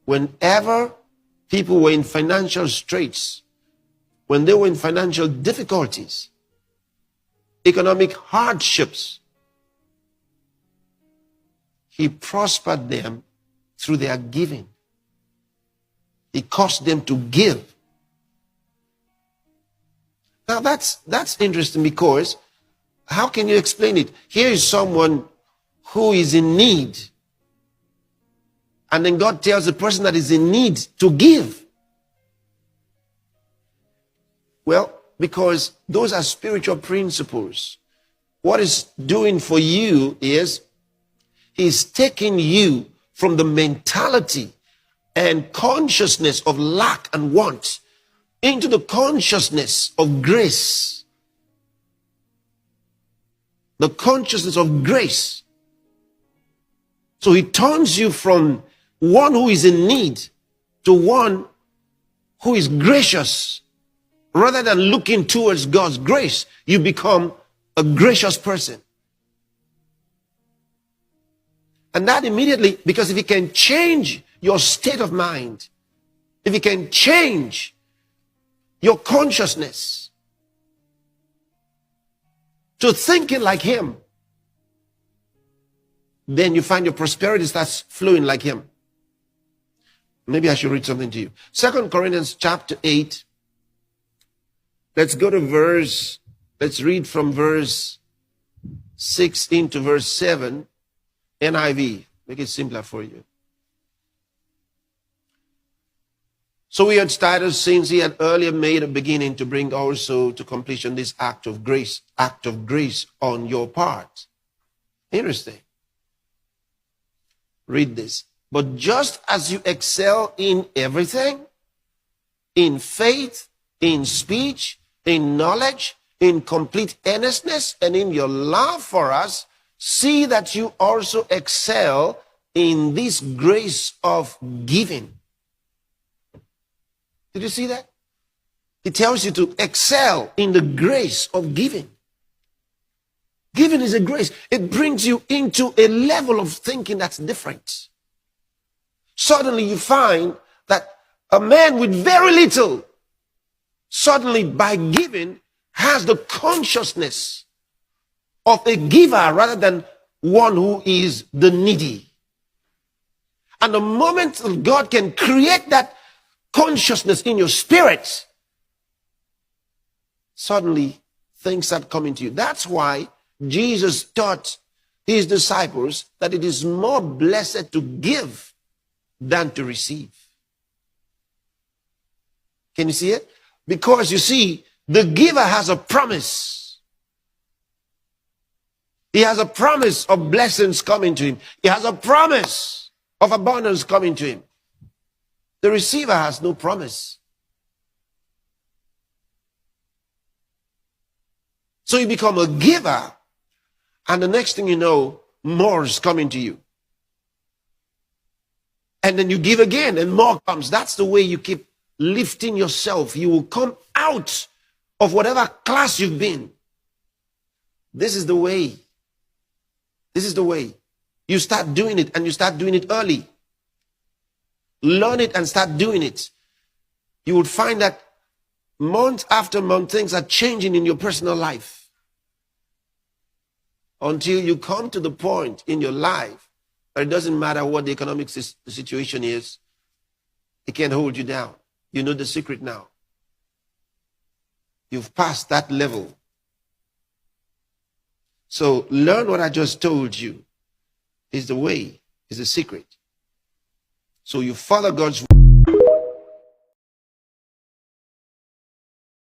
Whenever people were in financial straits, when they were in financial difficulties, economic hardships, he prospered them through their giving. He caused them to give. Now that's interesting, because how can you explain it? Here is someone who is in need, and then God tells the person that is in need to give. Well, because those are spiritual principles. What He's doing for you is He's taking you from the mentality and consciousness of lack and want into the consciousness of grace. The consciousness of grace. So He turns you from one who is in need to one who is gracious. Rather than looking towards God's grace, you become a gracious person. And that immediately, because if He can change your state of mind, if He can change your consciousness to thinking like Him, then you find your prosperity starts flowing like Him. Maybe I should read something to you. 2 Corinthians chapter 8. Let's go to let's read from verse 16 to verse 7, NIV. Make it simpler for you. So we had started, since He had earlier made a beginning, to bring also to completion this act of grace on your part. Interesting. Read this. But just as you excel in everything, in faith, in speech, in knowledge, in complete earnestness, and in your love for us, see that you also excel in this grace of giving. Did you see that? He tells you to excel in the grace of giving. Giving is a grace. It brings you into a level of thinking that's different. Suddenly you find that a man with very little, suddenly by giving, has the consciousness of a giver rather than one who is the needy. And the moment God can create that consciousness in your spirit, suddenly things start coming to you. That's why Jesus taught His disciples that it is more blessed to give than to receive. Can you see it? Because you see, the giver has a promise. He has a promise of blessings coming to him. He has a promise of abundance coming to him. The receiver has no promise. So you become a giver, and the next thing you know, more is coming to you. And then you give again, and more comes. That's the way you keep lifting yourself. You will come out of whatever class you've been. This is the way. This is the way. You start doing it, and you start doing it early. Learn it and start doing it. You would find that month after month, things are changing in your personal life. Until you come to the point in your life that it doesn't matter what the economic situation is, it can't hold you down. You know the secret now. You've passed that level. So learn what I just told you is the way, is the secret. So you follow God's